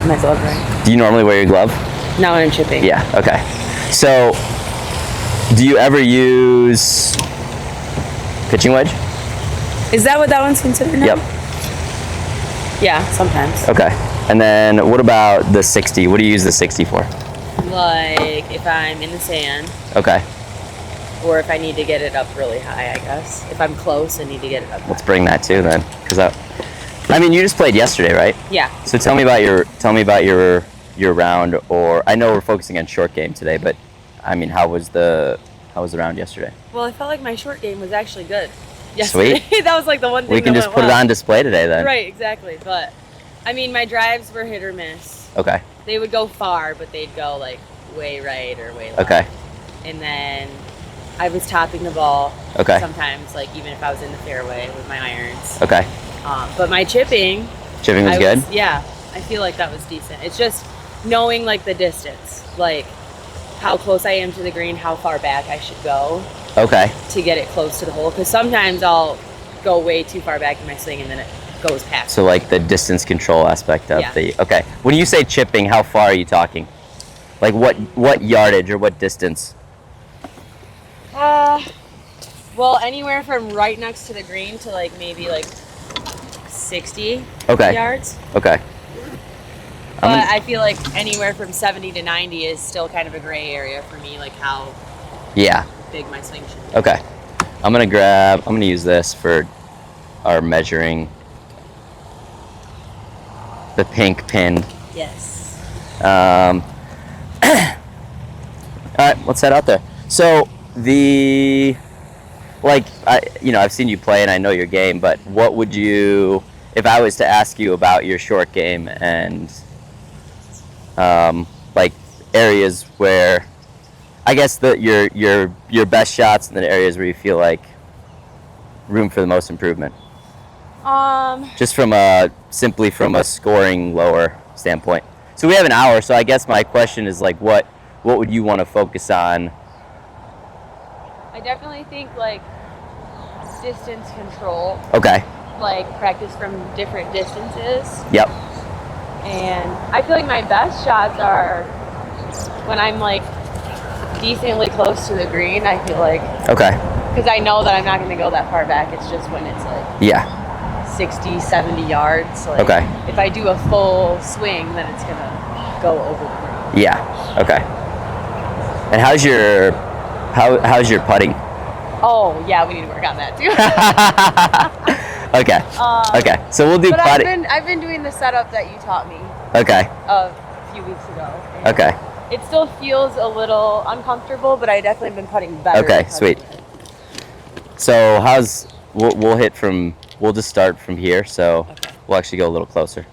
my glove right. Do you normally wear your glove? Not when I'm chipping. Yeah, okay. So, do you ever use pitching wedge? Is that what that one's considered now? Yep. Yeah, sometimes. Okay. And then what about the 60? What do you use the 60 for? Like if I'm in the sand. Okay. Or if I need to get it up really high, I guess. If I'm close, I need to get it up high. Let's bring that too then, because I mean, you just played yesterday, right? Yeah. So tell me about your round, or I know we're focusing on short game today, but I mean, how was the round yesterday? Well, I felt like my short game was actually good yesterday. Sweet. That was like the one thing we can just put it on display today then. Right, exactly. But I mean, my drives were hit or miss. Okay. They would go far, but they'd go like way right or way left. Okay. And then I was topping the ball. Okay. Sometimes, like even if I was in the fairway with my irons. Okay. But my chipping. Chipping was good? Yeah, I feel like that was decent. It's just knowing like the distance, like how close I am to the green, how far back I should go. Okay. To get it close to the hole, because sometimes I'll go way too far back in my swing and then it goes past. So like the distance control aspect of yeah. Okay. When you say chipping, how far are you talking? Like what yardage or what distance? Well, anywhere from right next to the green to like maybe like 60 yards. Okay. But I feel like anywhere from 70 to 90 is still kind of a gray area for me, like how big my swing should be. Okay. I'm gonna use this for our measuring the pink pin. Yes. All right, let's head out there. So I've seen you play and I know your game, but what would you, if I was to ask you about your short game and like areas where, I guess your best shots and the areas where you feel like room for the most improvement? Just simply from a scoring lower standpoint. So we have an hour, so I guess my question is like, what would you want to focus on? I definitely think like distance control. Okay. Like practice from different distances. Yep. And I feel like my best shots are when I'm like decently close to the green. I feel like. Okay. Because I know that I'm not going to go that far back. It's just when it's like 60, 70 yards. Like, okay. If I do a full swing, then it's going to go over the green. Yeah. Okay. And how's your putting? Oh, yeah, we need to work on that too. Okay. Okay. So we'll do putting. I've been doing the setup that you taught me. Okay. A few weeks ago. Okay. It still feels a little uncomfortable, but I definitely been putting better. Okay, sweet. So we'll just start from here, so we'll actually go a little closer.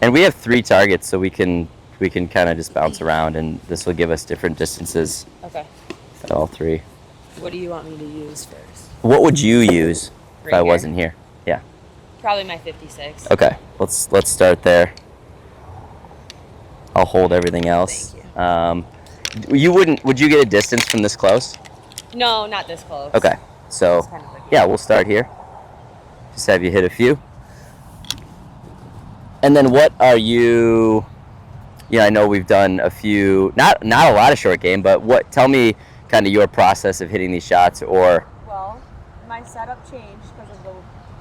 And we have 3 targets, so we can kind of just bounce around, and this will give us different distances. Okay. At all 3. What do you want me to use first? What would you use if I here? wasn't here? Yeah. Probably my 56. Okay, let's start there. I'll hold everything else. Thank you. Would you get a distance from this close? No, not this close. Okay, so kind of like we'll start here. Just have you hit a few. And then what are you, I know we've done a few, not a lot of short game, but tell me kind of your process of hitting these shots, or. Well, my setup changed because of the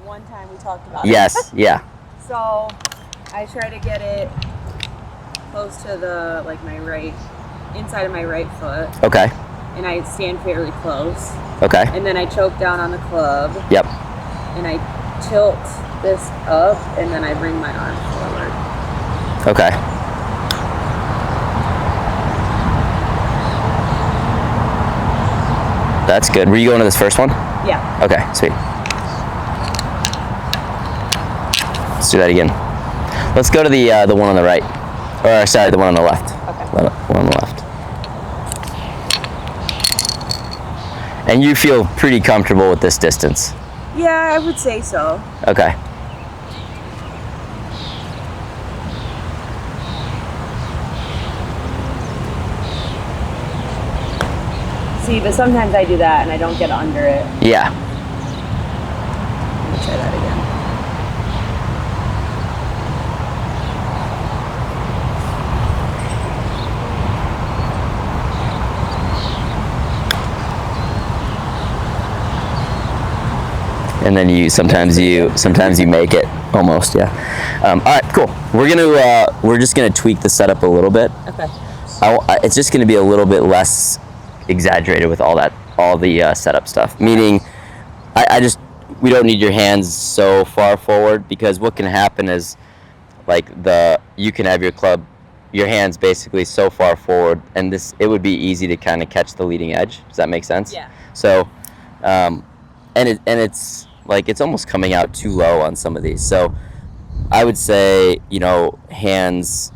one time we talked about Yes, it. yeah. So I try to get it close to the, like my right, inside of my right foot. Okay. And I stand fairly close. Okay. And then I choke down on the club. Yep. And I tilt this up, and then I bring my arm forward. Okay. That's good. Were you going to this first one? Yeah. Okay, sweet. Let's do that again. Let's go to the one on the right. Or sorry, the one on the left. Okay. The one on the left. And you feel pretty comfortable with this distance? Yeah, I would say so. Okay. See, but sometimes I do that and I don't get under it. Yeah. Let me try that And then you sometimes you make it almost, yeah. All right, cool. We're just gonna tweak the setup a little bit. Okay. It's just gonna be a little bit less exaggerated with all the setup stuff. Meaning, we don't need your hands so far forward, because what can happen is, like, you can have your hands basically so far forward, and it would be easy to kind of catch the leading edge. Does that make sense? Yeah. So, and it's like it's almost coming out too low on some of these. So I would say, hands,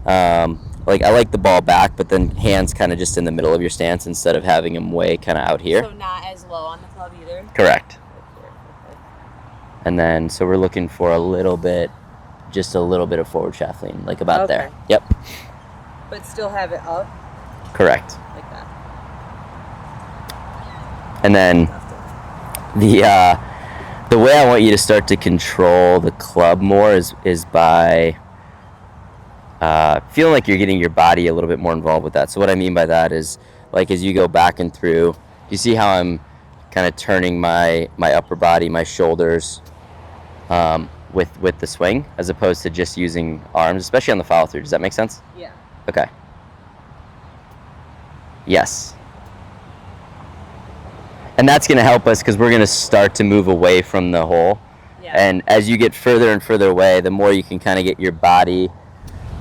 like, I like the ball back, but then hands kind of just in the middle of your stance instead of having them way kind of out here. So not as low on the club either? Correct. And then, so we're looking for just a little bit of forward shaft lean, like about there. Yep. But still have it up? Correct. Like that. And then the way I want you to start to control the club more is by feeling like you're getting your body a little bit more involved with that. So what I mean by that is, like, as you go back and through, you see how I'm kind of turning my upper body, my shoulders, with the swing, as opposed to just using arms, especially on the follow through. Does that make sense? Yeah. Okay. Yes. And that's going to help us, because we're going to start to move away from the hole. Yeah. And as you get further and further away, the more you can kind of get your body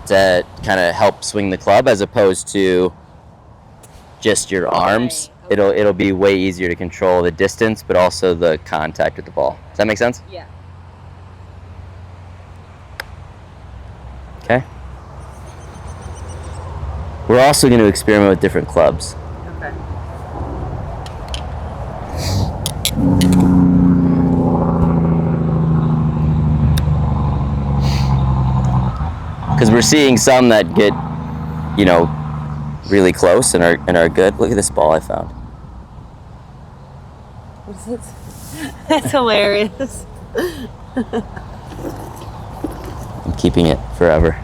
to kind of help swing the club, as opposed to just your arms. Okay. It'll be way easier to control the distance, but also the contact with the ball. Does that make sense? Yeah. Okay. We're also going to experiment with different clubs. Okay. Because we're seeing some that get, really close and are good. Look at this ball I found. What's this? That's hilarious. I'm keeping it forever.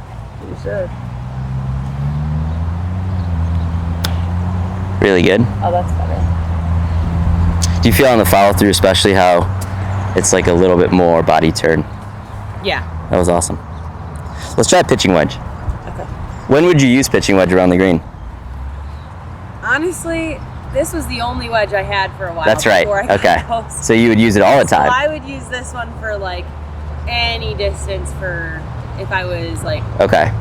You should. Really good. Oh, that's better. Do you feel on the follow through, especially how it's like a little bit more body turn? Yeah. That was awesome. Let's try pitching wedge. Okay. When would you use pitching wedge around the green? Honestly, this was the only wedge I had for a while. That's right. Okay. So you would use it all the time. So I would use this one for, like, any distance, for if I was like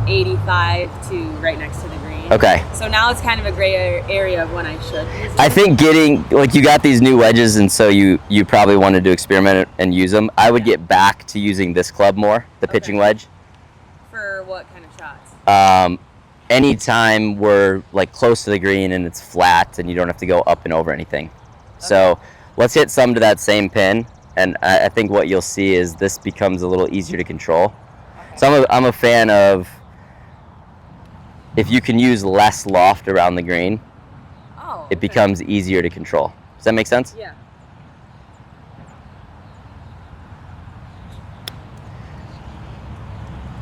85 to right next to the green. Okay. So now it's kind of a gray area of when I should use it. I think you got these new wedges, and so you probably wanted to experiment and use them. I would get back to using this club more, the pitching wedge. For what kind of shots? Anytime we're, like, close to the green and it's flat and you don't have to go up and over anything. Okay. So let's hit some to that same pin, and I think what you'll see is this becomes a little easier to control. Okay. So I'm a fan of, if you can use less loft around the green, it becomes easier to control. Does that make sense? Yeah.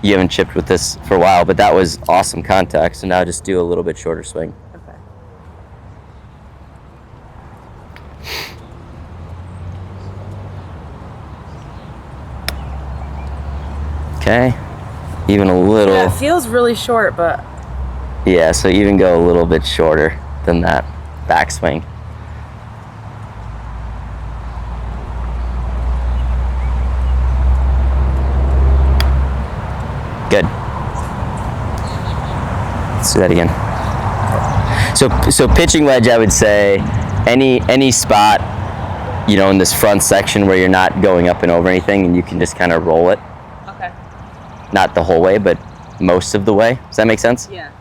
You haven't chipped with this for a while, but that was awesome contact. So now just do a little bit shorter swing. Okay. Even a little. Yeah, it feels really short, but. Yeah, so even go a little bit shorter than that backswing. Good. Let's do that again. So pitching wedge, I would say any spot, in this front section where you're not going up and over anything, and you can just kind of roll it. Okay. Not the whole way, but most of the way. Does that make sense? Yeah.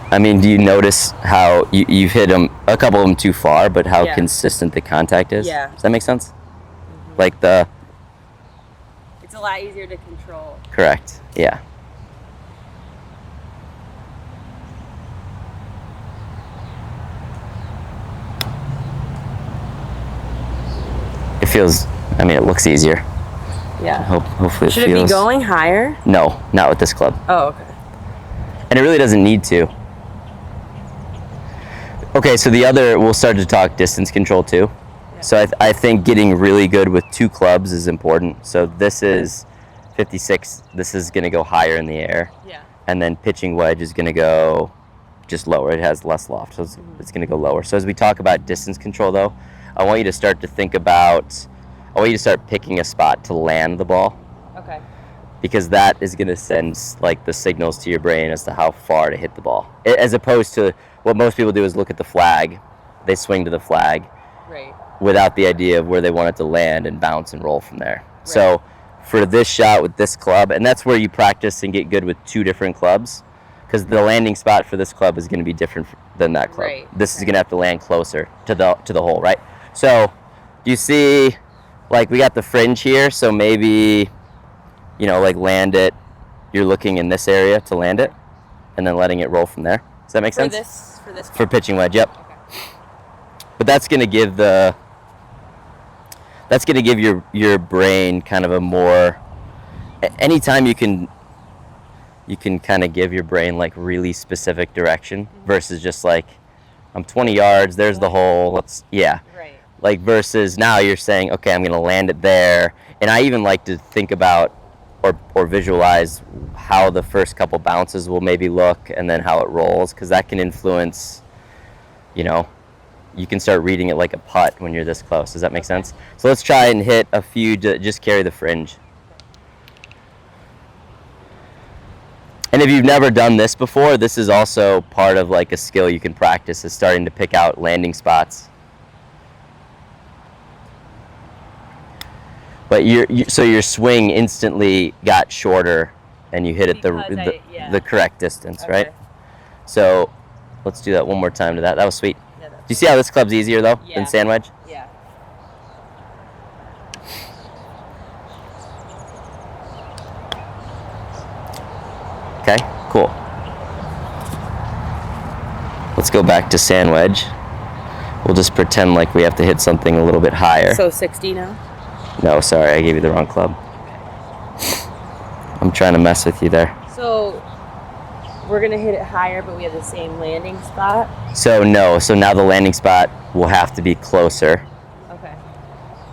I mean, do you notice how you've hit them, a couple of them too far, but how consistent the contact is? Yeah. Does that make sense? Mm-hmm. Like it's a lot easier to control. Correct. Yeah. It feels, it looks easier. Yeah. Hopefully Should it be going higher? No, not with this club. Oh, okay. And it really doesn't need to. Okay, so we'll start to talk distance control too. Yeah. So I think getting really good with 2 clubs is important. So this is 56. This is going to go higher in the air. Yeah. And then pitching wedge is going to go just lower. It has less loft, so it's going to go lower. So as we talk about distance control, though, I want you to start picking a spot to land the ball. Okay. Because that is going to send like the signals to your brain as to how far to hit the ball. As opposed to what most people do is look at the flag. They swing to the flag. Right. Without the idea of where they want it to land and bounce and roll from there. Right. So for this shot with this club, and that's where you practice and get good with 2 different clubs, because the landing spot for this club is going to be different than that club. Right. This is going to have to land closer to the hole, right? So do you see, like we got the fringe here, so maybe, like land it, you're looking in this area to land it, and then letting it roll from there. Does that make sense? For this club? For pitching wedge, yep. Okay. But that's going to give your brain kind of a more, anytime you can kind of give your brain like really specific direction versus just like, I'm 20 yards, there's the hole, Right. Like versus now you're saying, okay, I'm going to land it there. And I even like to think about or visualize how the first couple bounces will maybe look and then how it rolls, because that can influence, you can start reading it like a putt when you're this close. Does that make sense? So let's try and hit a few to just carry the fringe. And if you've never done this before, this is also part of like a skill you can practice, is starting to pick out landing spots. But so your swing instantly got shorter and you hit it the correct distance, okay. Right? So let's do that one more time to that. That was sweet. Yeah, do you see how this club's easier though than sand wedge? Yeah. Okay, cool. Let's go back to sand wedge. We'll just pretend like we have to hit something a little bit higher. So 60 now? No, sorry, I gave you the wrong club. I'm trying to mess with you there. So we're going to hit it higher, but we have the same landing spot? So no, so now the landing spot will have to be closer. Okay.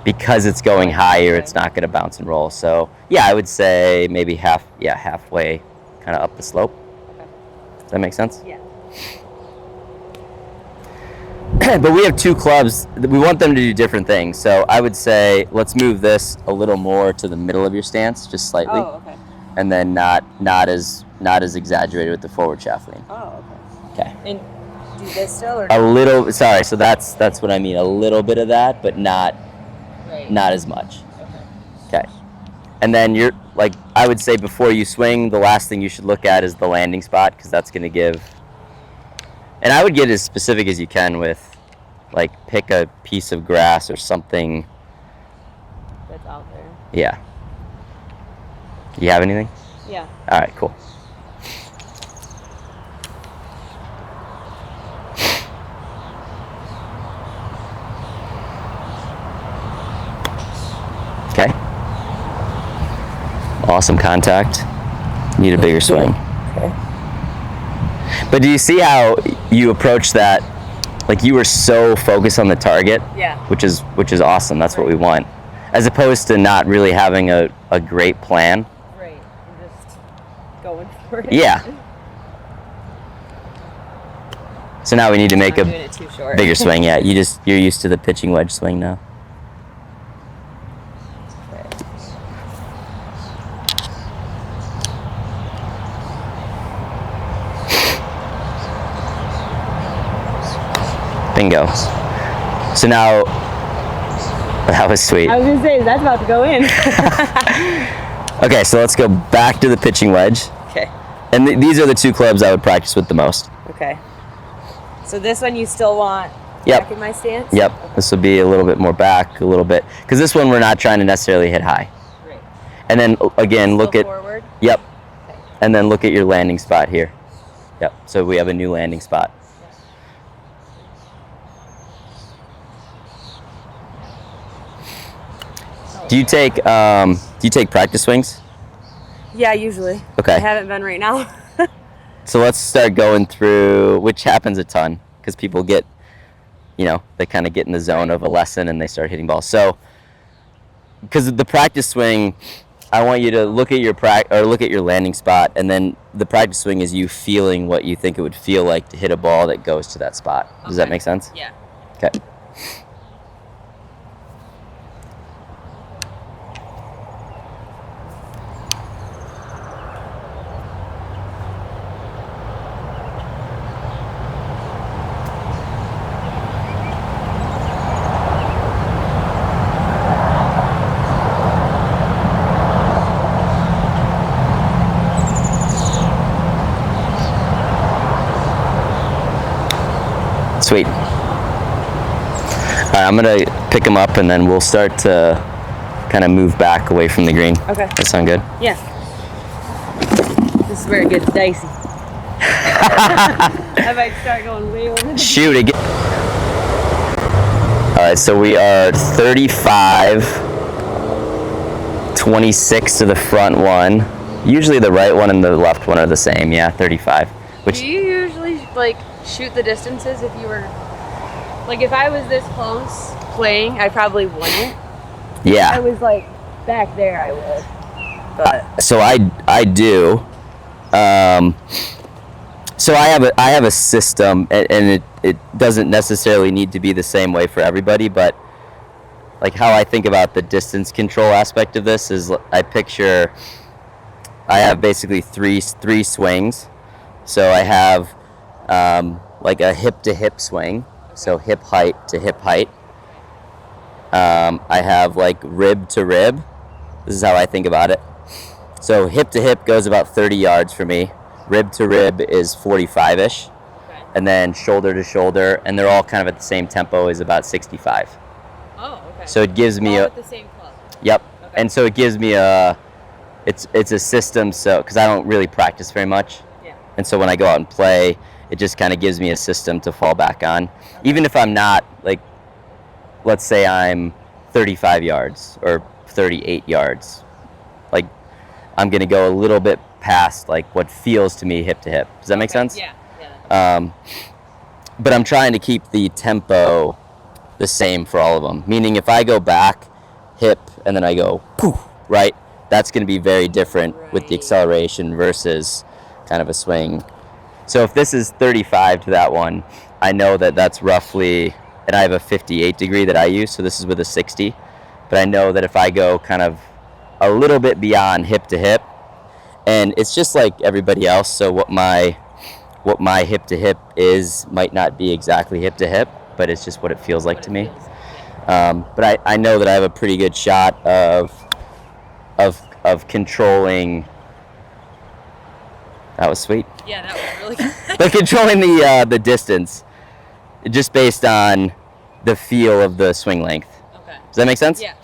Because it's going higher, it's not going to bounce and roll. So yeah, I would say maybe halfway kind of up the slope. Okay. Does that make sense? Yeah. But we have 2 clubs. We want them to do different things. So I would say let's move this a little more to the middle of your stance, just slightly. Oh, okay. And then not as exaggerated with the forward shaft lean. Oh, okay. Okay. And do this still, or a little? Sorry. So that's what I mean. A little bit of that, but not as much. Okay. And then you're like, I would say before you swing, the last thing you should look at is the landing spot, because that's going to give. And I would get as specific as you can with, like, pick a piece of grass or something. That's out there. Yeah. You have anything? Yeah. All right, cool. Okay. Awesome contact. Need a bigger swing. Okay. But do you see how you approach that? Like, you were so focused on the target. Yeah. Which is awesome. That's what we want. As opposed to not really having a great plan. Right. And just going for it. Yeah. So now we need to make a bigger swing. Yeah, you're used to the pitching wedge swing now. Bingo. So now, that was sweet. I was going to say, that's about to go in. Okay, so let's go back to the pitching wedge. Okay. And these are the 2 clubs I would practice with the most. Okay. So this one you still want back in my stance? Yep. Okay. This will be a little bit more back, a little bit. Because this one we're not trying to necessarily hit high. Right. And then, again, still look at... forward? Yep. Okay. And then look at your landing spot here. Yep. So we have a new landing spot. Do you take practice swings? Yeah, usually. Okay. I haven't been right now. So let's start going through, which happens a ton, because people get they kind of get in the zone of a lesson and they start hitting balls. So, because the practice swing, I want you to look at your landing spot, and then the practice swing is you feeling what you think it would feel like to hit a ball that goes to that spot. Does that make sense? Yeah. Okay. Sweet. All right, I'm going to pick them up and then we'll start to kind of move back away from the green. Okay. That sound good? Yeah. This is where it gets dicey. I might start going way over. Shoot again. All right, so we are 35, 26 to the front one. Usually the right one and the left one are the same. Yeah, 35. Which, do you usually shoot the distances if you were if I was this close playing, I probably wouldn't. Yeah. If I was back there, I would. But so I do. So I have a system, and it doesn't necessarily need to be the same way for everybody, but how I think about the distance control aspect of this is I have basically three swings. So I have a hip to hip swing, so hip height to hip height. I have rib to rib. This is how I think about it. So hip to hip goes about 30 yards for me. Rib to rib is 45-ish. okay. And then shoulder to shoulder, and they're all kind of at the same tempo, is about 65. Oh, okay. So it gives me with the same club. Yep. Okay. And so it gives me it's a system, so because I don't really practice very much. Yeah. And so when I go out and play, it just kind of gives me a system to fall back on. Okay. Even if I'm not, let's say I'm 35 yards or 38 yards, I'm going to go a little bit past what feels to me hip to hip. Does that make sense? Yeah. But I'm trying to keep the tempo the same for all of them. Meaning if I go back, hip, and then I go poof, right? That's going to be very different with the acceleration versus kind of a swing. So if this is 35 to that one, I know that that's roughly, and I have a 58 degree that I use, so this is with a 60. But I know that if I go kind of a little bit beyond hip to hip, and it's just like everybody else, so what my hip to hip is might not be exactly hip to hip, but it's just what it feels like to me. But I know that I have a pretty good shot of controlling. That was sweet. Yeah, that was really good. But controlling the distance, just based on the feel of the swing length. Okay. Does that make sense? Yeah.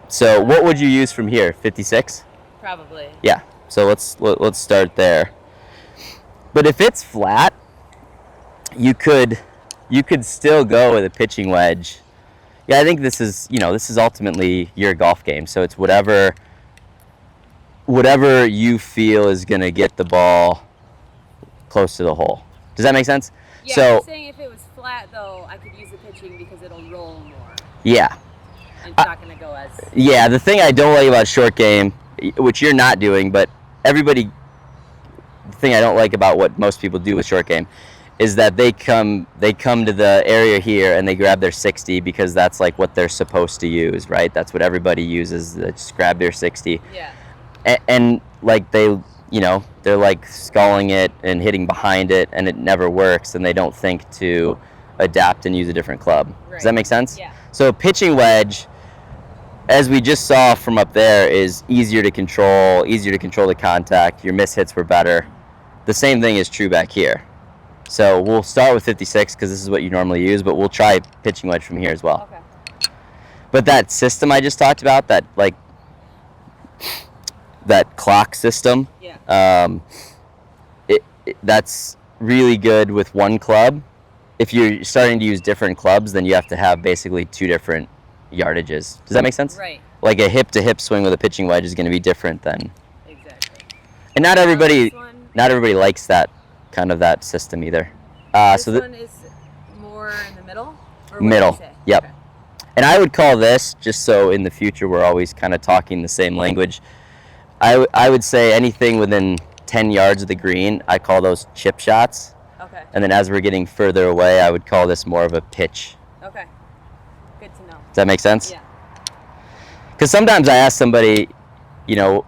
So what would you use from here? 56? Probably. Yeah. So let's start there. But if it's flat, you could still go with a pitching wedge. Yeah, I think this is ultimately your golf game. So it's whatever you feel is going to get the ball close to the hole. Does that make sense? Yeah, so, I'm saying if it was flat though, I could use the pitching because it'll roll more. Yeah. It's not going to go as... Yeah, the thing I don't like about short game, which you're not doing, but the thing I don't like about what most people do with short game is that they come to the area here and they grab their 60 because that's what they're supposed to use, right? That's what everybody uses. They just grab their 60. Yeah. And they're sculling it and hitting behind it, and it never works, and they don't think to adapt and use a different club. Right. Does that make sense? Yeah. So pitching wedge, as we just saw from up there, is easier to control the contact. Your miss hits were better. The same thing is true back here. So we'll start with 56 because this is what you normally use, but we'll try pitching wedge from here as well. Okay. But that system I just talked about, that clock system, that's really good with one club. If you're starting to use different clubs, then you have to have basically two different yardages. Does that make sense? Right. Like a hip to hip swing with a pitching wedge is going to be different than. Exactly. And not everybody likes that kind of that system either. This one is more more in the middle? Or Middle. Yep. Okay. And I would call this, just so in the future we're always kind of talking the same language, I would say anything within 10 yards of the green, I call those chip shots. Okay. And then as we're getting further away, I would call this more of a pitch. Okay. Good to know. Does that make sense? Yeah. Because sometimes I ask somebody, you know,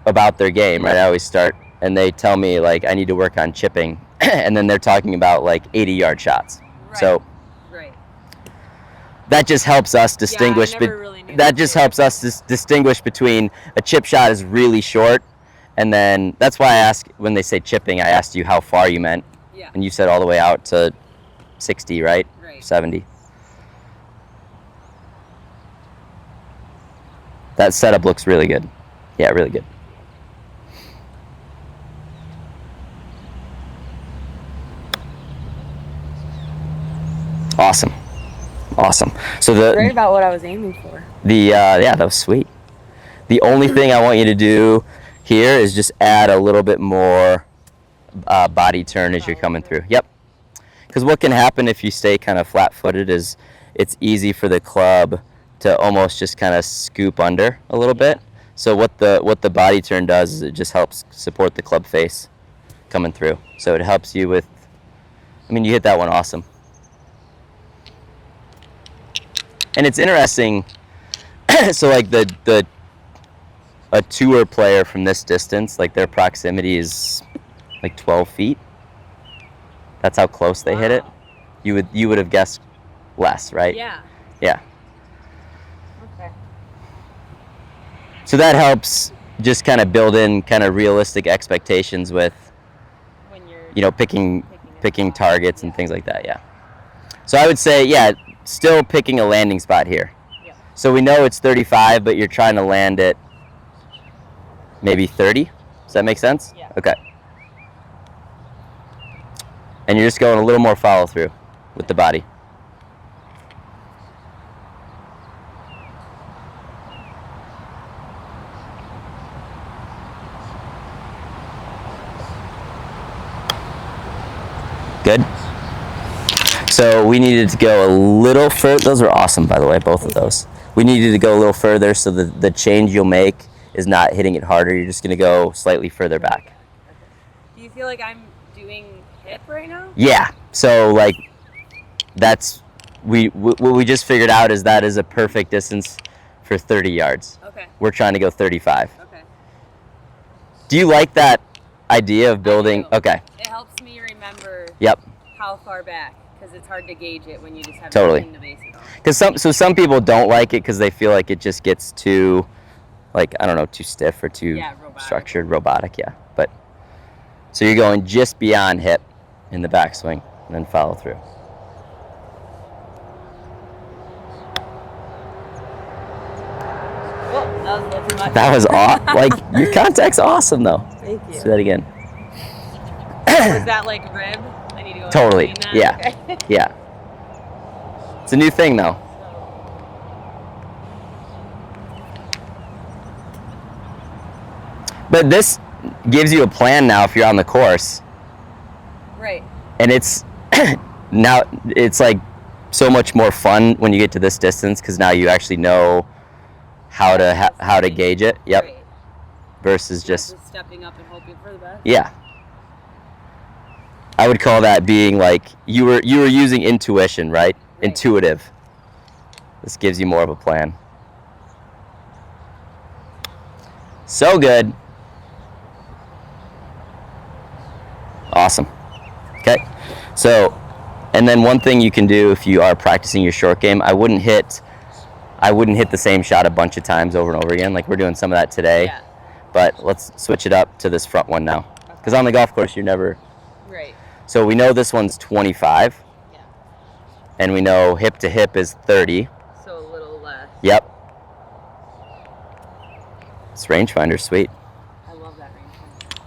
about their game, right? I always start, and they tell me, like, I need to work on chipping. And then they're talking about, like, 80-yard shots. Right. So that just helps us distinguish. Yeah, I never really knew that just helps us distinguish between a chip shot is really short, and then that's why I ask when they say chipping. I asked you how far you meant, and you said all the way out to 60, right? 70. That setup looks really good. Yeah, really good. Awesome. Awesome. So right about what I was aiming for. Yeah, that was sweet. The only thing I want you to do here is just add a little bit more body turn as you're coming through. Yep. Because what can happen if you stay kind of flat-footed is it's easy for the club to almost just kind of scoop under a little bit. So what the body turn does is it just helps support the club face coming through. So it helps you with, I mean, you hit that one awesome. And it's interesting, so like a tour player from this distance, like their proximity is like 12 feet. That's how close they hit it. You would have guessed less, right? Yeah. Yeah. Okay. So that helps just kind of build in kind of realistic expectations with, when you're, you know, picking targets and things like that. Yeah. So I would say, yeah, still picking a landing spot here. Yeah. So we know it's 35, but you're trying to land it maybe 30. Does that make sense? Yeah. Okay. And you're just going a little more follow through with the body. Good. So we needed to go a little further. Those are awesome, by the way, both of those. We needed to go a little further so the change you'll make is not hitting it harder. You're just going to go slightly further back. Do you feel like I'm doing hip right now? Yeah. So like that's what we just figured out is that is a perfect distance for 30 yards. Okay. We're trying to go 35. Okay. Do you like that idea of building? Okay. It helps me remember. Yep. How far back, because it's hard to gauge it when you just have nothing to base it on. Because some people don't like it because they feel like it just gets too, like, I don't know, too stiff or too structured, robotic. Yeah. But so you're going just beyond hip in the backswing and then follow through. Oh, that was a little too much. That was like your contact's awesome though. Thank you. Let's do that again. Was that like rib? I need to go totally. Yeah. Okay. Yeah. It's a new thing though. But this gives you a plan now if you're on the course. Right. And it's now it's like so much more fun when you get to this distance because now you actually know how to gauge it. Yep. Right. Versus just stepping up and hoping for the best. Yeah. I would call that being like you were using intuition, right? Intuitive. This gives you more of a plan. So good. Awesome. Okay. So, and then one thing you can do if you are practicing your short game, I wouldn't hit the same shot a bunch of times over and over again. Like we're doing some of that today. Yeah. But let's switch it up to this front one now. Because on the golf course, you're never... Right. So we know this one's 25. Yeah. And we know hip to hip is 30. So a little less. Yep. This rangefinder's sweet. I love that rangefinder.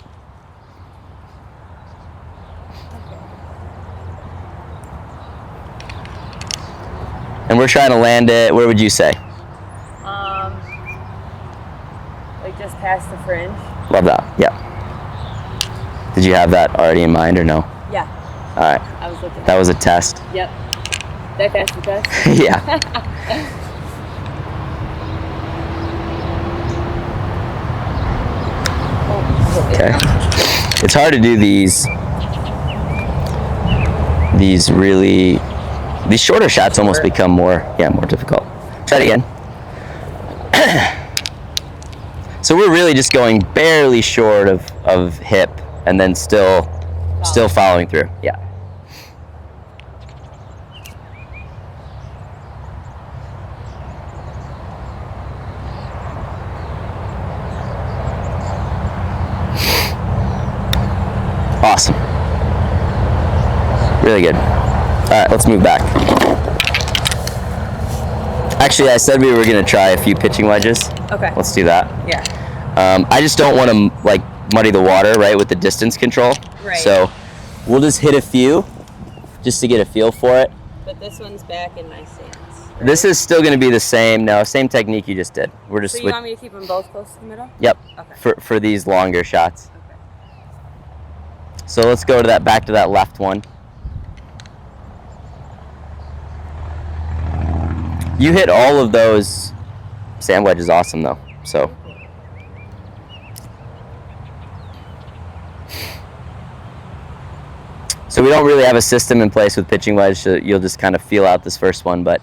And we're trying to land it, where would you say? Like just past the fringe. Love that, yeah. Did you have that already in mind or no? Yeah. All right. I was looking. That was a test. Yep. That fast the test? Yeah. Okay. It's hard to do these shorter shots almost become more difficult. Try it again. So we're really just going barely short of hip and then still following through. Yeah. Awesome. Really good. All right, let's move back. Actually, I said we were going to try a few pitching wedges. Okay. Let's do that. Yeah. I just don't want to like muddy the water, right, with the distance control. Right. So we'll just hit a few just to get a feel for it. But this one's back in my stance. Right? This is still going to be the same technique you just did. We're just so you want me to keep them both close to the middle? Yep. Okay. For these longer shots. Okay. So let's go to back to that left one. You hit all of those. Sand wedge is awesome though. So we don't really have a system in place with pitching wedge, so you'll just kind of feel out this first one, but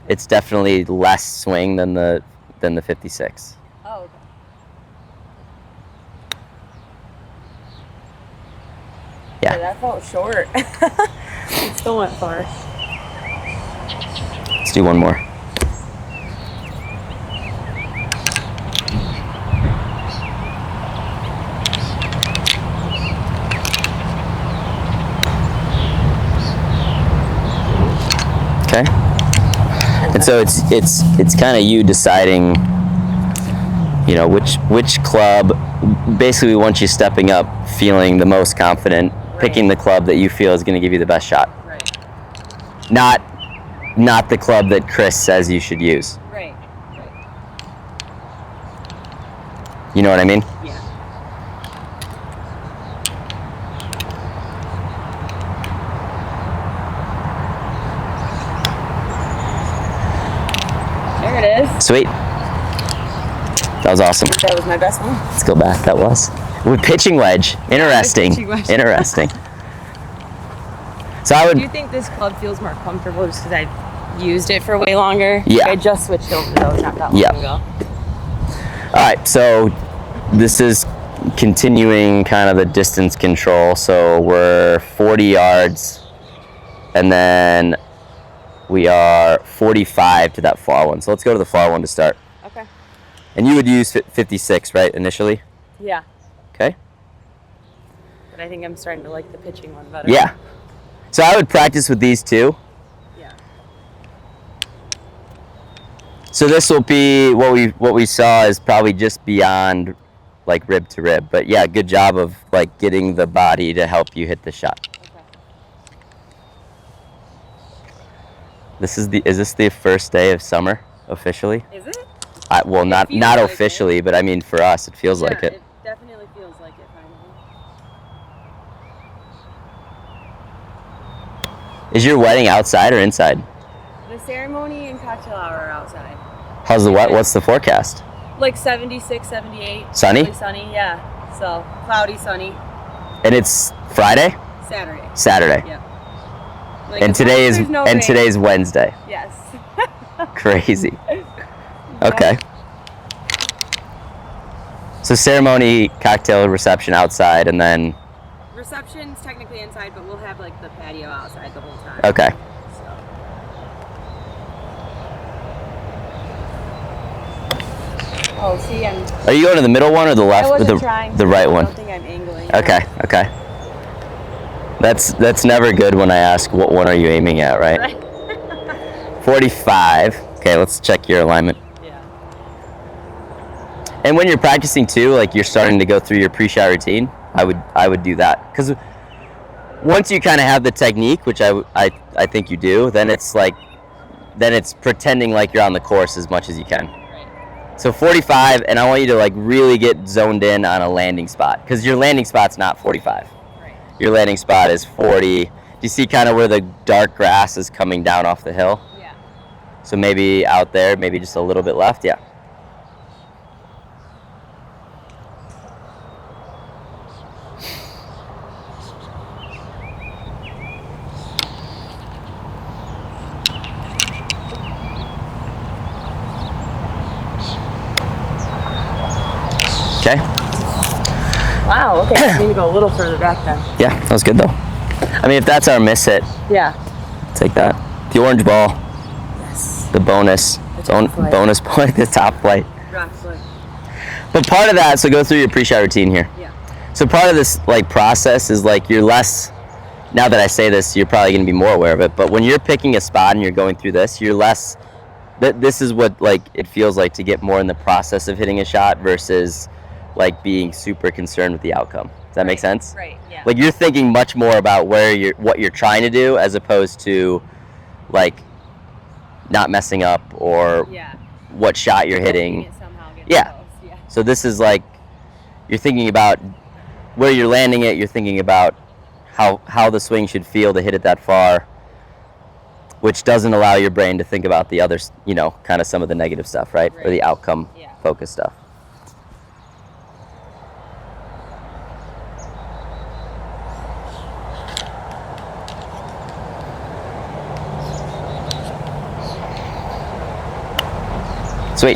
it's definitely less swing than the 56. Oh, okay. Yeah. That felt short. It still went far. Let's do one more. Okay. And so it's kind of you deciding, you know, which club. Basically, we want you stepping up, feeling the most confident, picking the club that you feel is going to give you the best shot. Right. Not the club that Chris says you should use. Right. You know what I mean? Yeah. There it is. Sweet. That was awesome. That was my best one. Let's go back. That was. With pitching wedge. Interesting. Interesting. So Do you think this club feels more comfortable just because I used it for way longer? Yeah. I just switched over to those not that long ago. All right. So this is continuing kind of the distance control. So we're 40 yards, and then we are 45 to that far one. So let's go to the far one to start. Okay. And you would use 56, right, initially? Yeah. Okay. But I think I'm starting to like the pitching one better. Yeah. So I would practice with these two. Yeah. So this will be what we saw is probably just beyond like rib to rib. But yeah, good job of like getting the body to help you hit the shot. Okay. Is this the first day of summer officially? Is it? Well, not like officially, but I mean for us it feels like it. It definitely feels like it finally. Is your wedding outside or inside? The ceremony and cocktail hour are outside. How's the what's the forecast? Like 76, 78. Sunny? Really sunny, yeah. So cloudy, sunny. And it's Friday? Saturday. Yeah. Like And today's Wednesday. Yes. Crazy. Okay. So ceremony, cocktail, reception outside, and then Reception's technically inside, but we'll have like the patio outside the whole time. okay. So. Oh, see, Are you going to the middle one or the left? I wasn't the trying the right one. I don't think I'm angling. Okay. Okay. That's never good when I ask what one are you aiming at, right? 45. Okay, let's check your alignment. Yeah. And when you're practicing too, like you're starting to go through your pre-shot routine, I would do that because once you kind of have the technique, which I think you do, then it's pretending like you're on the course as much as you can. Right. So 45, and I want you to like really get zoned in on a landing spot because your landing spot's not 45. Right. Your landing spot is 40. you see kind of where the dark grass is coming down off the hill? Yeah. So maybe out there, maybe just a little bit left, yeah. Okay. Wow, okay. I need to go a little further back then. Yeah, that was good though. I mean, if that's our miss hit, yeah, take that. The orange ball. Yes. The bonus. Bonus point, the top flight. Rock flight. But part of that, so go through your pre-shot routine here. Yeah. So part of this like process is like you're less, now that I say this, you're probably going to be more aware of it, but when you're picking a spot and you're going through this, you're less, this is what like it feels like to get more in the process of hitting a shot versus like being super concerned with the outcome. Does that make sense? Right, yeah. Like you're thinking much more about what you're trying to do as opposed to like not messing up or what shot you're hitting. Yeah. So this is like you're thinking about where you're landing it, you're thinking about how the swing should feel to hit it that far, which doesn't allow your brain to think about the other, you know, kind of some of the negative stuff, right? Or the outcome focused stuff. Sweet.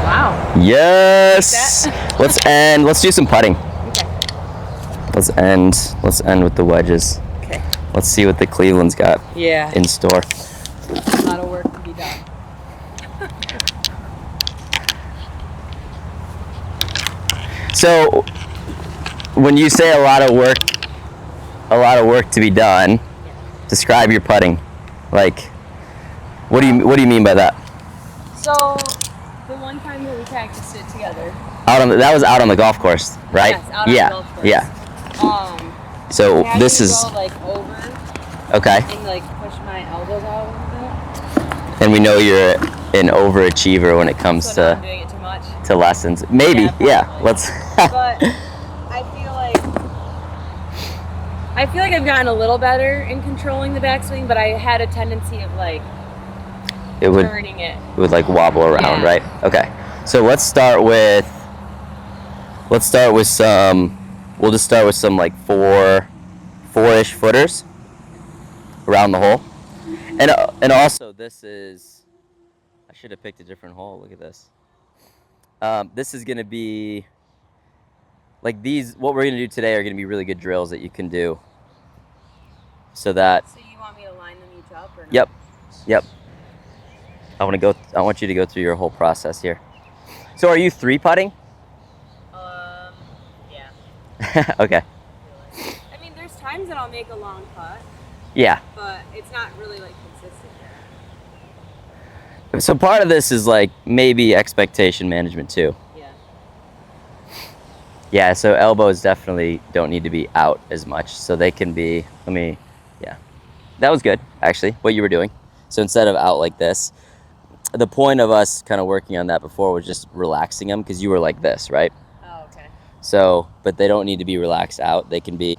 Wow. Yes. Let's do some putting. Okay. Let's end with the wedges. Okay. Let's see what the Cleveland's got in store. A lot of work to be done. So when you say a lot of work to be done, describe your putting. Like, what do you mean by that? So, the one time that we practiced it together. That was out on the golf course, right? Yes, out on the golf course. Yeah. So this is go, like over. Okay. And like push my elbows out a little bit. And we know you're an overachiever when it comes so I'm doing it too much. To lessons. Maybe. Yeah. Let's. But I feel like I've gotten a little better in controlling the backswing, but I had a tendency of like turning it. It would like wobble around, right? Okay. So let's start with some. We'll just start with some like four-ish footers around the hole, and also this is. I should have picked a different hole. Look at this. This is gonna be. Like these, what we're gonna do today are gonna be really good drills that you can do. So that. So you want me to line them each up, or? Yep. I want you to go through your whole process here. So are you 3-putting? Yeah. Okay. I mean, there's times that I'll make a long putt. Yeah. But it's not really like consistent yet. So part of this is like maybe expectation management too. Yeah, so elbows definitely don't need to be out as much. So they can be, that was good, actually, what you were doing. So instead of out like this, the point of us kind of working on that before was just relaxing them because you were like this, right? Oh, okay. So, but they don't need to be relaxed out. They can be,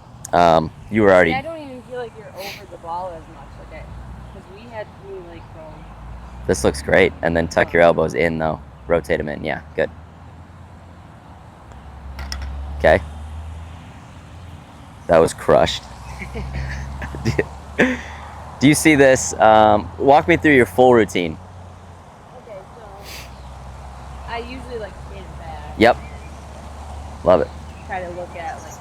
you were already. I don't even feel like you're over the ball as much, okay? Because we had to like go. This looks great. And then tuck your elbows in though. Rotate them in, yeah, good. Okay. That was crushed. Do you see this? Walk me through your full routine. Okay, so I usually like stand back. Yep. Love it. Try to look at like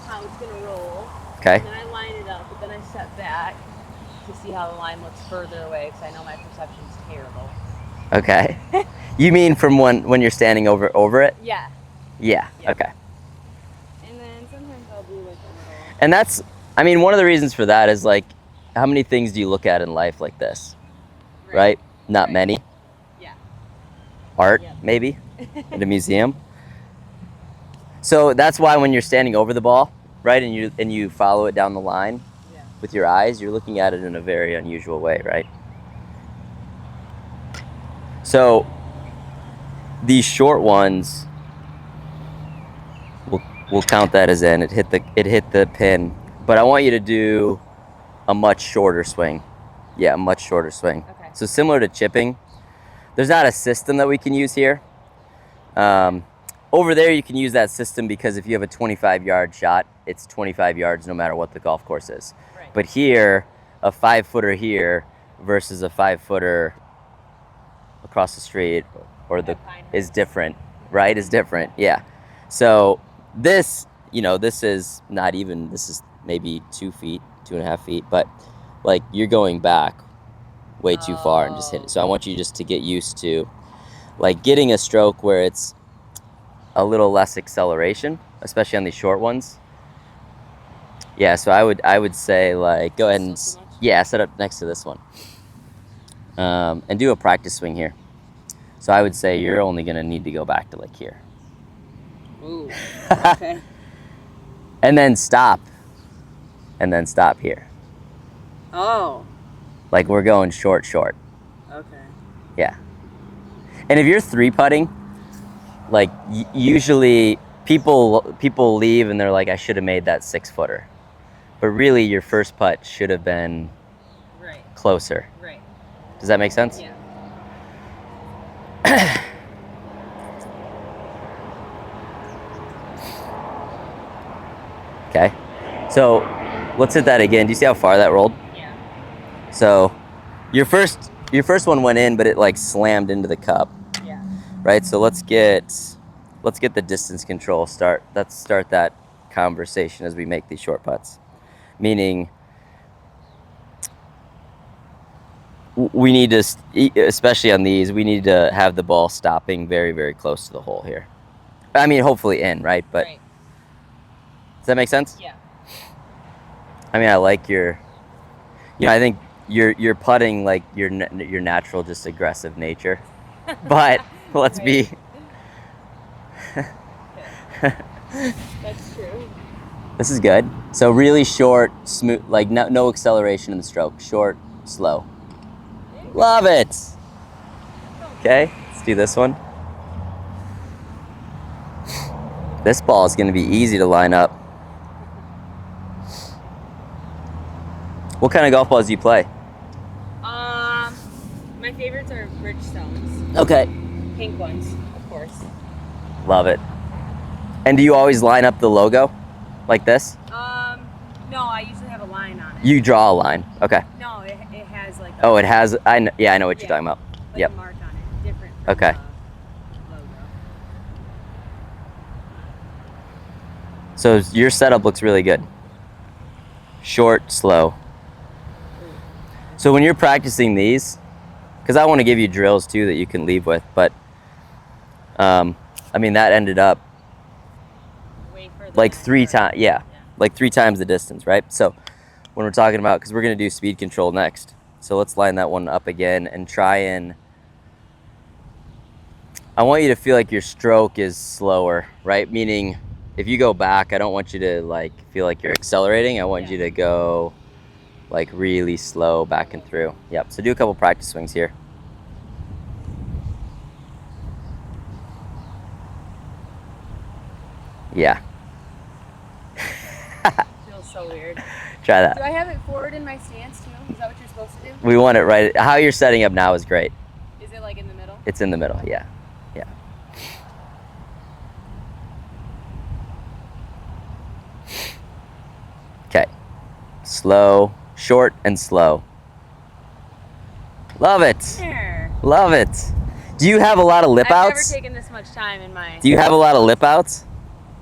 how it's gonna roll. Okay. And then I line it up, but then I step back to see how the line looks further away because I know my perception's terrible. Okay. You mean from when you're standing over it? Yeah. Yeah. Okay. And then sometimes I'll do like a little. And that's, I mean, one of the reasons for that is like, how many things do you look at in life like this? Right? Not many. Yeah. Art, maybe, at a museum. So that's why when you're standing over the ball, right, and you follow it down the line with your eyes, you're looking at it in a very unusual way, right? So these short ones, We'll count that as in. It hit the pin. But I want you to do a much shorter swing. Yeah, a much shorter swing. Okay. So similar to chipping, there's not a system that we can use here. Over there, you can use that system because if you have a 25-yard shot, it's 25 yards no matter what the golf course is. Right. But here, a 5-footer here versus a 5-footer across the street is different, right? Is different, yeah. So this, this is not even, this is maybe 2 feet, 2.5 feet, but like you're going back way too far and just hit it. So I want you just to get used to like getting a stroke where it's a little less acceleration, especially on these short ones. Yeah, so I would say like go ahead and set up next to this one, and do a practice swing here. So I would say you're only gonna need to go back to like here. Ooh. Okay. And then stop here. Oh. Like we're going short. Okay. Yeah. And if you're 3-putting, like usually people leave and they're like, I should have made that 6-footer. But really your first putt should have been closer. Right. Does that make sense? Yeah. Okay. So let's hit that again. Do you see how far that rolled? Yeah. So your first one went in, but it like slammed into the cup. Yeah. Right? So let's get the distance control let's start that conversation as we make these short putts. Meaning we need to, especially on these, we need to have the ball stopping very, very close to the hole here. I mean, hopefully in, right? But does that make sense? Yeah. I mean, I like I think you're putting like your natural, just aggressive nature. But let's be. That's true. This is good. So really short, smooth, like no acceleration in the stroke. Short, slow. Love it. Okay, let's do this one. This ball is going to be easy to line up. What kind of golf balls do you play? My favorites are Bridgestones. Okay. Pink ones, of course. Love it. And do you always line up the logo like this? No, I usually have a line on it. You draw a line. Okay. No, it has like. Oh, it has. I know what you're talking about. Like yep. A mark on it, different. From okay. The logo. So your setup looks really good. Short, slow. So when you're practicing these, because I want to give you drills too that you can leave with, but I mean that ended up like 3 times. Yeah, like 3 times the distance, right? So when we're talking about, because we're going to do speed control next, so let's line that one up again and try and. I want you to feel like your stroke is slower, right? Meaning, if you go back, I don't want you to like feel like you're accelerating. I want you to go like really slow back and through. Yep. So do a couple practice swings here. Yeah. Feels so weird. Try that. Do I have it forward in my stance too? Is that what you're supposed to do? We want it right. How you're setting up now is great. Is it like in the middle? It's in the middle. Yeah. Yeah. Okay. Slow, short and slow. Love it. There. Love it. Do you have a lot of lip outs? I've never taken this much time in my. Do you have a lot of lip outs?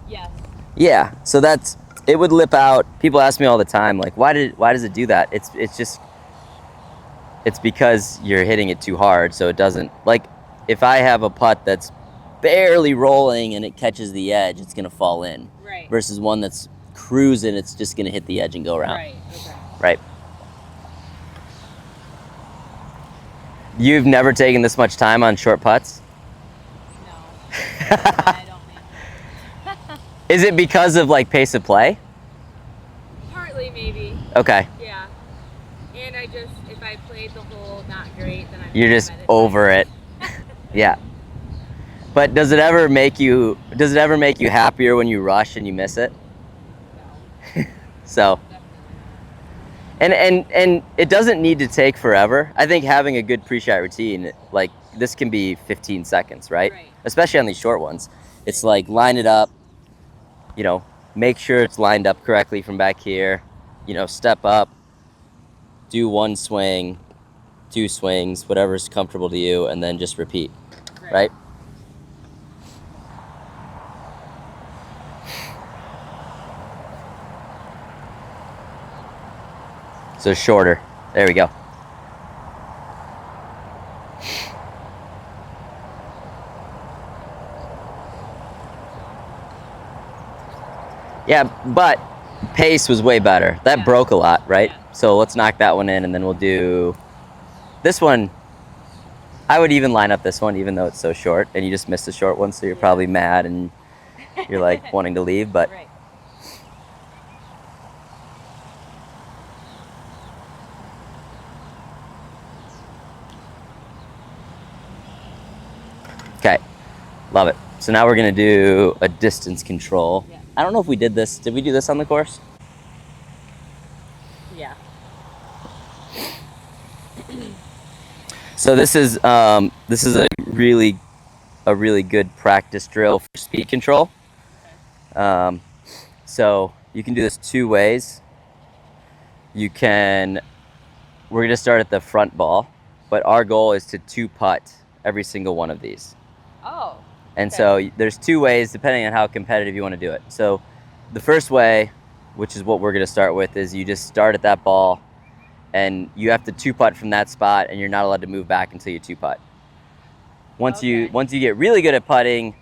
Yes. Yeah. So it would lip out. People ask me all the time, like, why does it do that? It's because you're hitting it too hard, so it doesn't. Like, if I have a putt that's barely rolling and it catches the edge, it's gonna fall in. Right. Versus one that's cruising, it's just gonna hit the edge and go around. Right. Okay. Right. You've never taken this much time on short putts? No. I don't think. Is it because of like pace of play? Partly, maybe. Okay. Yeah. And if I played the hole not great, then You're just over it. Yeah. But does it ever make you happier when you rush and you miss it? No. So, and it doesn't need to take forever. I think having a good pre-shot routine, like this can be 15 seconds, right? Especially on these short ones. It's like line it up, you know, make sure it's lined up correctly from back here, you know, step up, do one swing, 2 swings, whatever's comfortable to you, and then just repeat, right? So shorter. There we go. Yeah, but pace was way better. That broke a lot, right? Yeah. So let's knock that one in, and then we'll do this one. I would even line up this one, even though it's so short, and you just missed the short one, so you're probably mad and you're like wanting to leave, but. Right. Okay, love it. So now we're gonna do a distance control. Yeah. I don't know if we did this. Did we do this on the course? Yeah. So this is a really good practice drill for speed control. Okay. So you can do this 2 ways. We're gonna start at the front ball, but our goal is to 2-putt every single one of these. Oh. And so there's 2 ways depending on how competitive you want to do it. So the first way, which is what we're going to start with, is you just start at that ball and you have to 2-putt from that spot, and you're not allowed to move back until you 2-putt. Once you get really good at putting,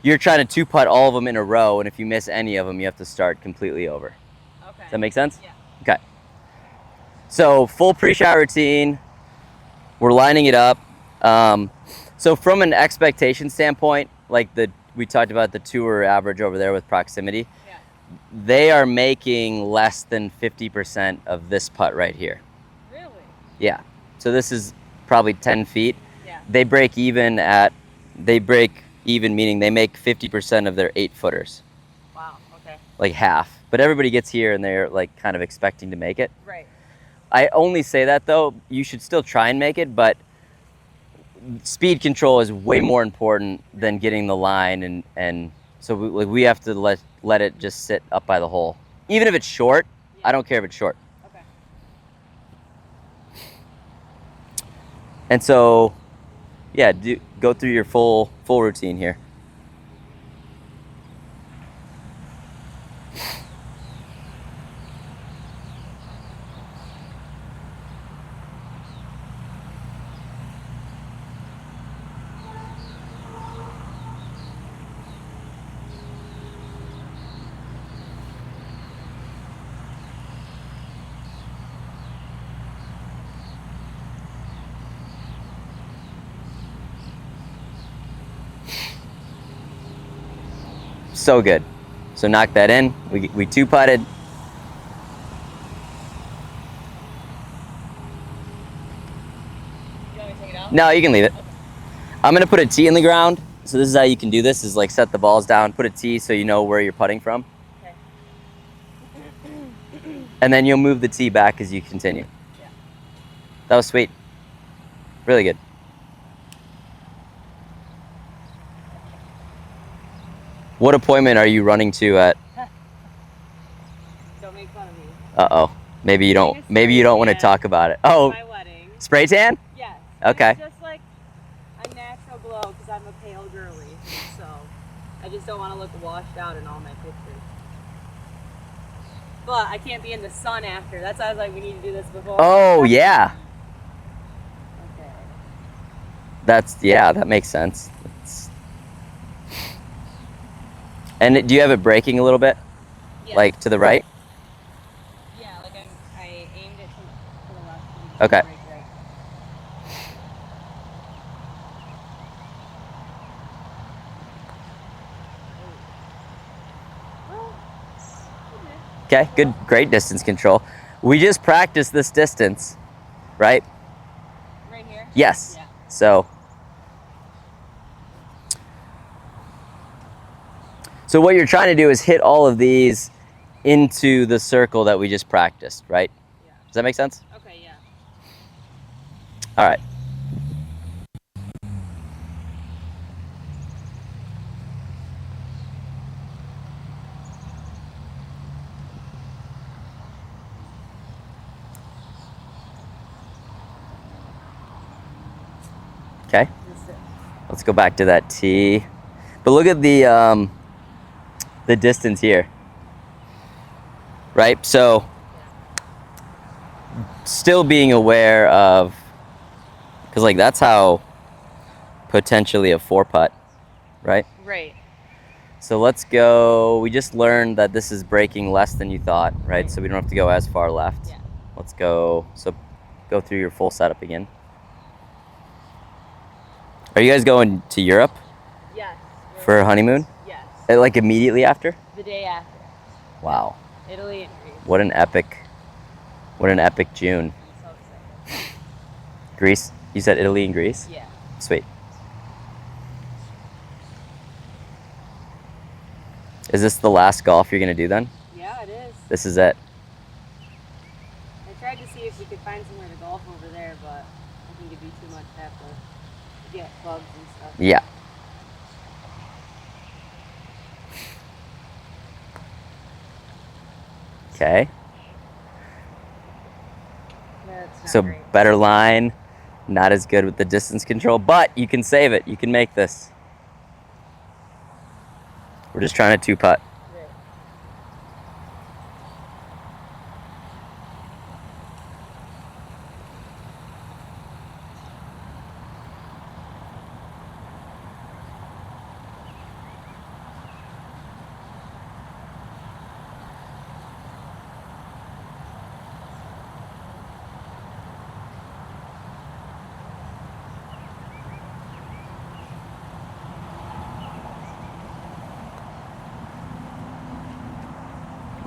you're trying to 2-putt all of them in a row, and if you miss any of them, you have to start completely over. Okay. Does that make sense? Yeah. Okay. So full pre-shot routine. We're lining it up. So from an expectation standpoint, like we talked about the tour average over there with proximity, yeah. They are making less than 50% of this putt right here. Really? Yeah. So this is probably 10 feet. Yeah. They break even meaning they make 50% of their 8-footers. Wow, okay. Like half. But everybody gets here and they're like kind of expecting to make it. Right. I only say that though, you should still try and make it, but speed control is way more important than getting the line, and so we have to let it just sit up by the hole, even if it's short. Yeah. I don't care if it's short. Okay. And so, yeah, go through your full routine here. So good. So knock that in. We 2-putted. You want me to take it out? No, you can leave it. Okay. I'm gonna put a tee in the ground. So this is how you can do this, is like set the balls down, put a tee so you know where you're putting from. Okay. And then you'll move the tee back as you continue. Yeah. That was sweet. Really good. What appointment are you running to at? Don't make fun of me. Uh-oh. Maybe you don't want to talk about it. Oh. My wedding. Spray tan? Yes. Okay. It's just like a natural glow because I'm a pale girly. So I just don't want to look washed out in all my pictures. But I can't be in the sun after. That's why I was like, we need to do this before. Oh, yeah. Okay. That makes sense. And do you have it braking a little bit? Yeah. Like to the right? Yeah, like I aimed it to the left. Okay. Brake right. Okay, good, great distance control. We just practiced this distance, right? Right here? Yes. Yeah. So So what you're trying to do is hit all of these into the circle that we just practiced, right? Yeah. Does that make sense? Okay, yeah. All right. Okay. Let's go back to that tee. But look at the distance here. Right? So still being aware of, because like that's how potentially a 4-putt, right? Right. So let's go, we just learned that this is breaking less than you thought, right? So we don't have to go as far left. Yeah. Let's go, so go through your full setup again. Are you guys going to Europe? Yes. For a honeymoon? Yes. Like immediately after? The day after. Wow. Italy and Greece. What an epic June. I'm so excited. Greece? You said Italy and Greece? Yeah. Sweet. Is this the last golf you're gonna do then? Yeah, it is. This is it. I tried to see if we could find somewhere to golf over there, but I think it'd be too much to have to get bugs and stuff. Yeah. Okay. That's not So great. better line, not as good with the distance control, but you can save it. You can make this. We're just trying to 2-putt. Right.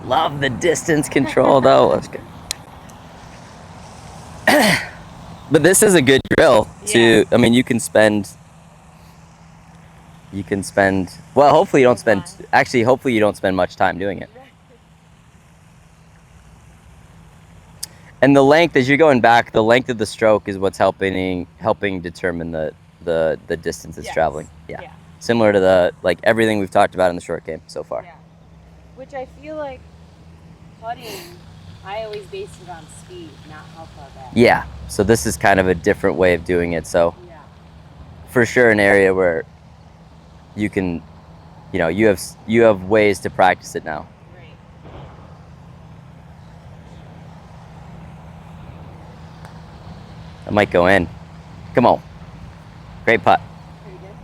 Love the distance control though. Let's go. But this is a good drill to, Yeah. I mean, you can spend, well, hopefully you don't spend, actually, hopefully you don't spend much time doing it. And the length, as you're going back, the length of the stroke is what's helping determine the distance it's traveling. Yeah. Similar to the, like everything we've talked about in the short game so far. Yeah. Which I feel like putting, I always base it on speed, not how far back. Yeah. So this is kind of a different way of doing it. So Yeah. for sure an area where you can, you know, you have ways to practice it now. Right. It might go in. Come on. Great putt. Pretty good.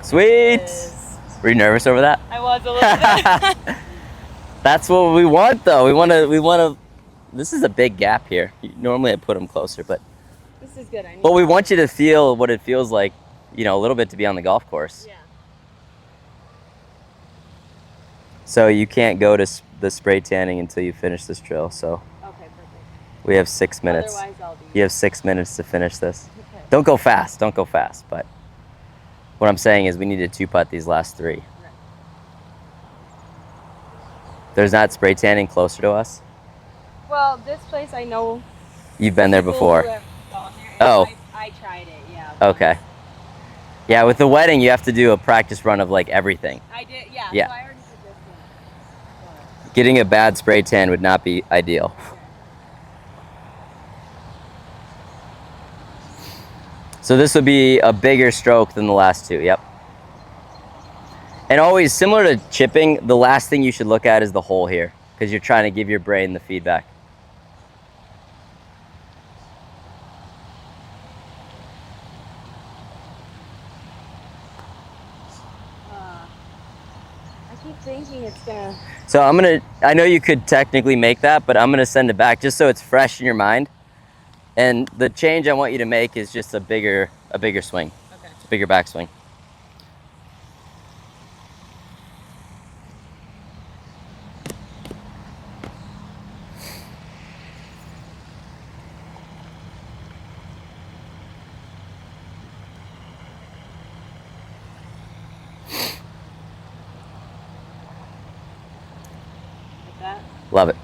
Sweet. Were you nervous over that? I was a little bit. That's what we want though. We want to, this is a big gap here. Normally I put them closer, but. This is good. Well, we want you to feel what it feels like, you know, a little bit to be on the golf course. Yeah. So you can't go to the spray tanning until you finish this drill. So Okay, perfect. we have 6 minutes. Otherwise, I'll be. You have 6 minutes to finish this. Okay. Don't go fast. Don't go fast. But what I'm saying is we need to 2-putt these last 3. Right. There's not spray tanning closer to us. Well, this place I know. You've been there people before. who have gone there, and Oh. I tried it. Yeah. Okay. Yeah, with the wedding, you have to do a practice run of like everything. I did. Yeah. Yeah. So I already did this one. Getting a bad spray tan would not be ideal. So this would be a bigger stroke than the last 2. Yep. And always similar to chipping, the last thing you should look at is the hole here because you're trying to give your brain the feedback. keep thinking it's gonna. So I know you could technically make that, but I'm gonna send it back just so it's fresh in your mind. And the change I want you to make is just a bigger swing. Okay. A bigger backswing. Like that? Love it.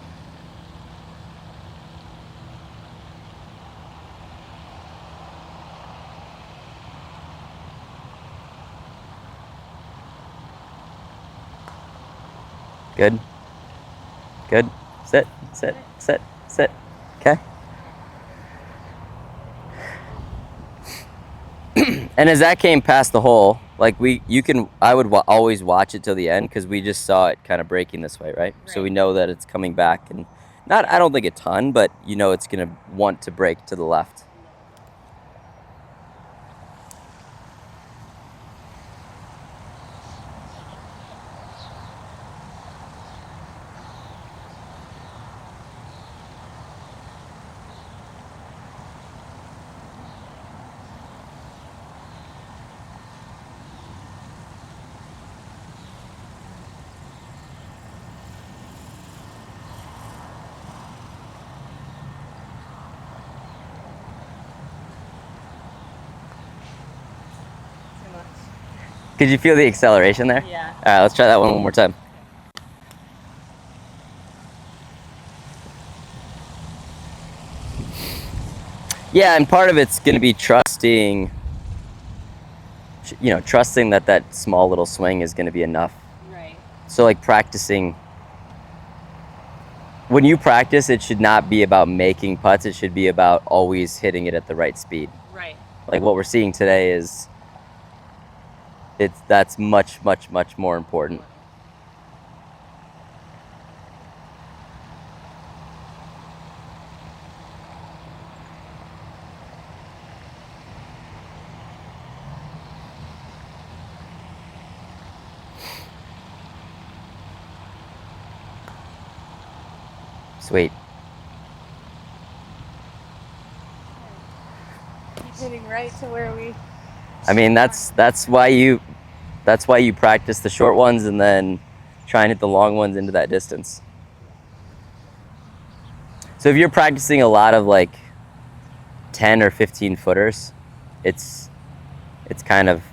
Good. Good. Sit, sit, sit, sit. Okay. And as that came past the hole, like I would always watch it till the end because we just saw it kind of breaking this way, right? So we know that it's coming back, and I don't think a ton, but you know it's gonna want to break to the left. Could you feel the acceleration there? Yeah. All right, let's try that one more time. Yeah, and part of it's going to be trusting, trusting that small little swing is going to be enough. Right. So like practicing, when you practice, it should not be about making putts. It should be about always hitting it at the right speed. Right. Like what we're seeing today is, that's much, much, much more important. Sweet. Keep hitting right to where we. I mean, that's why you practice the short ones and then try and hit the long ones into that distance. So if you're practicing a lot of like 10 or 15 footers, it's kind of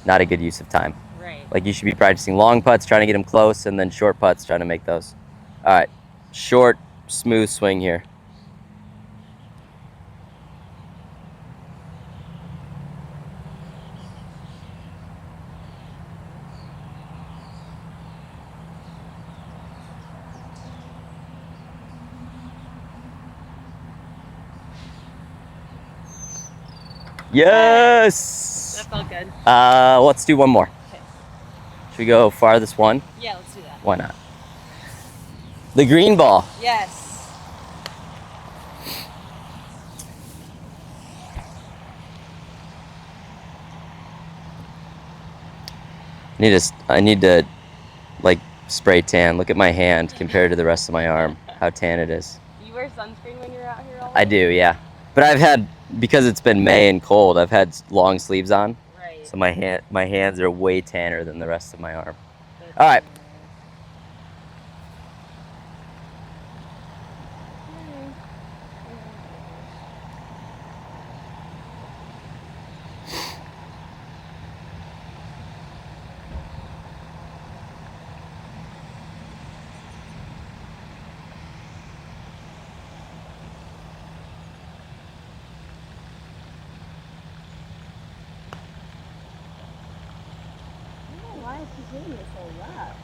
not a good use of time. Right. Like you should be practicing long putts, trying to get them close, and then short putts, trying to make those. All right, short, smooth swing here. Yes! That felt good. Let's do one more. Okay. Should we go farthest one? Yeah, let's do that. Why not? The green ball. Yes. I need to like spray tan. Look at my hand compared to the rest of my arm. How tan it is. Do you wear sunscreen when you're out here all I do, yeah. But I've had, because it's been May and cold, I've had long sleeves on. Right. So my hands are way tanner than the rest of my arm. All right. Why is he hitting it so left?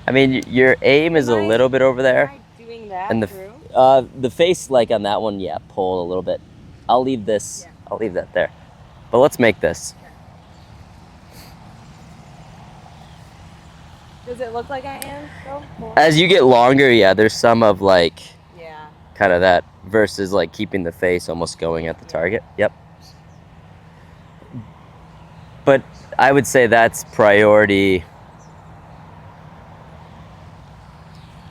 I mean, your aim is a little bit over there. Am I doing that And the face, like on that one, yeah, pull a little bit. I'll leave this. Yeah. I'll leave that there. But let's make this. Does it look like I am still? As you get longer, yeah, there's some of like, yeah, kind of that versus like keeping the face almost going at the target. Yep. But I would say that's priority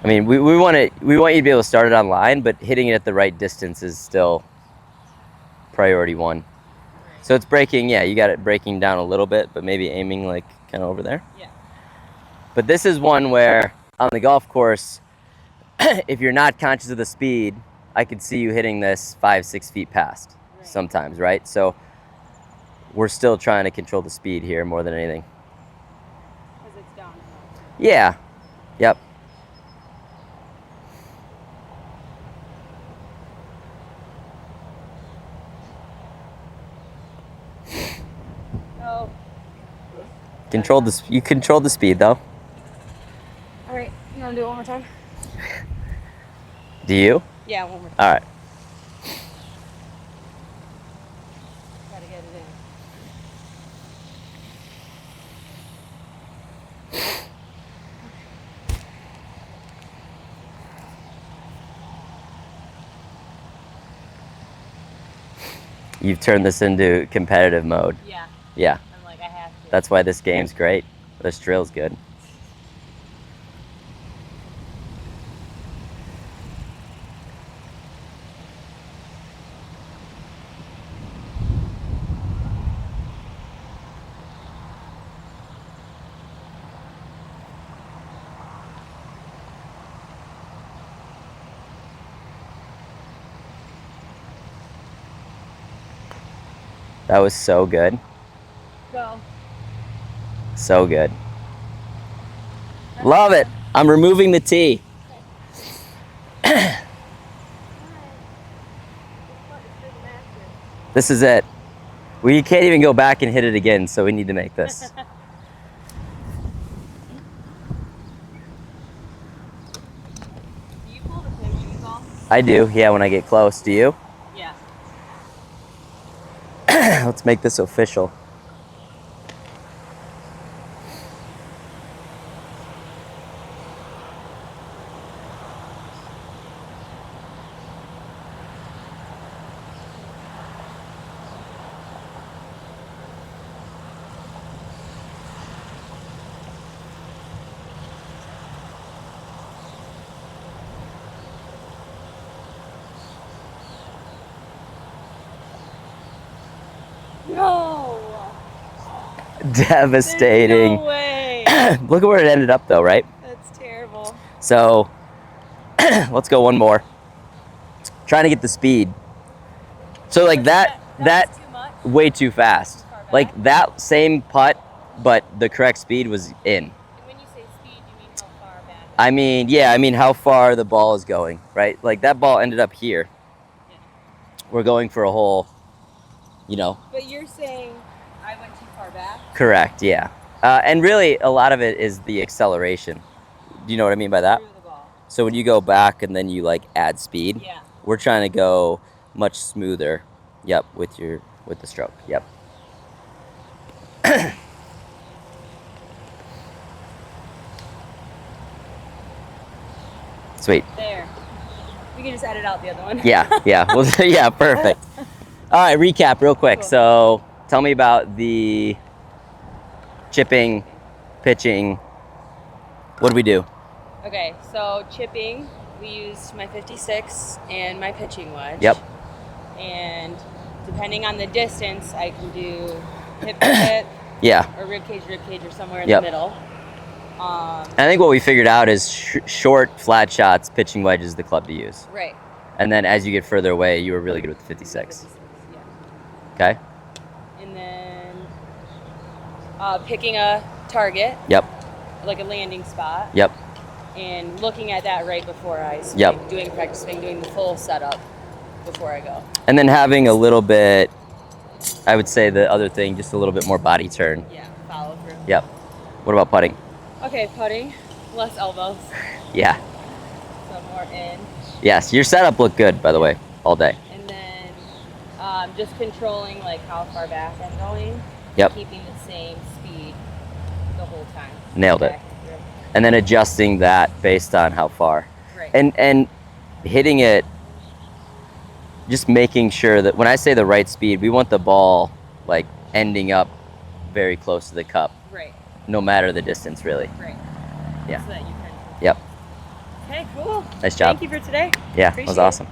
I mean, we want you to be able to start it on line, but hitting it at the right distance is still priority one. Right. So it's breaking, yeah, you got it breaking down a little bit, but maybe aiming like kind of over there. Yeah. But this is one where on the golf course, if you're not conscious of the speed, I could see you hitting this 5-6 feet past sometimes, right? So we're still trying to control the speed here more than anything. Because it's downhill. Yeah. Yep. Oh. You controlled the speed though. All right, you want to do it one more time? Do you? Yeah, one more time. All right. Gotta get it in. You've turned this into competitive mode. Yeah. Yeah. I'm like, I have to. That's why this game's great. This drill's good. That was so good. Go. So good. Love it. I'm removing the tee. This is it. Well, you can't even go back and hit it again, so we need to make this. Do you pull the pin when you call? I do, yeah, when I get close. Do you? Yeah. Let's make this official. No. Devastating. No way. Look at where it ended up though, right? That's terrible. So let's go one more. Trying to get the speed. So like that Too much? way too fast. Like that same putt, but the correct speed was in. And when you say speed, you mean how far back? I mean how far the ball is going, right? Like that ball ended up here. Yeah. We're going for a hole, you know. But you're saying I went too far back? Correct, yeah. And really a lot of it is the acceleration. Do you know what I mean by that? Through the ball. So when you go back and then you like add speed, Yeah. we're trying to go much smoother. Yep, with the stroke. Yep. Sweet. There. We can just edit out the other one. Yeah. Well, yeah, perfect. All right, recap real quick. Cool. So tell me about the chipping, pitching. What do we do? Okay, so chipping, we used my 56 and my pitching wedge. Yep. And depending on the distance, I can do hip to hip. Yeah. Or rib cage, or somewhere in Yep. the middle. I think what we figured out is short, flat shots, pitching wedge is the club to use. Right. And then as you get further away, you were really good with the 56. Yeah. Okay? And then picking a target. Yep. Like a landing spot. Yep. And looking at that right before I swing. Yep. Doing practice swing, doing the full setup before I go. And then having a little bit, I would say the other thing, just a little bit more body turn. Yeah, follow through. Yep. What about putting? Okay, putting, less elbows. Yeah. So more in. Yes, your setup looked good, by the way, all day. And then just controlling like how far back I'm going. Yep. Keeping the same speed the whole time. Nailed it. And then adjusting that based on how far. Right. And hitting it, just making sure that when I say the right speed, we want the ball like ending up very close to the cup. Right. No matter the distance, really. Right. Yeah. So that you can. Yep. Okay, cool. Nice job. Thank you for today. Yeah, it was awesome.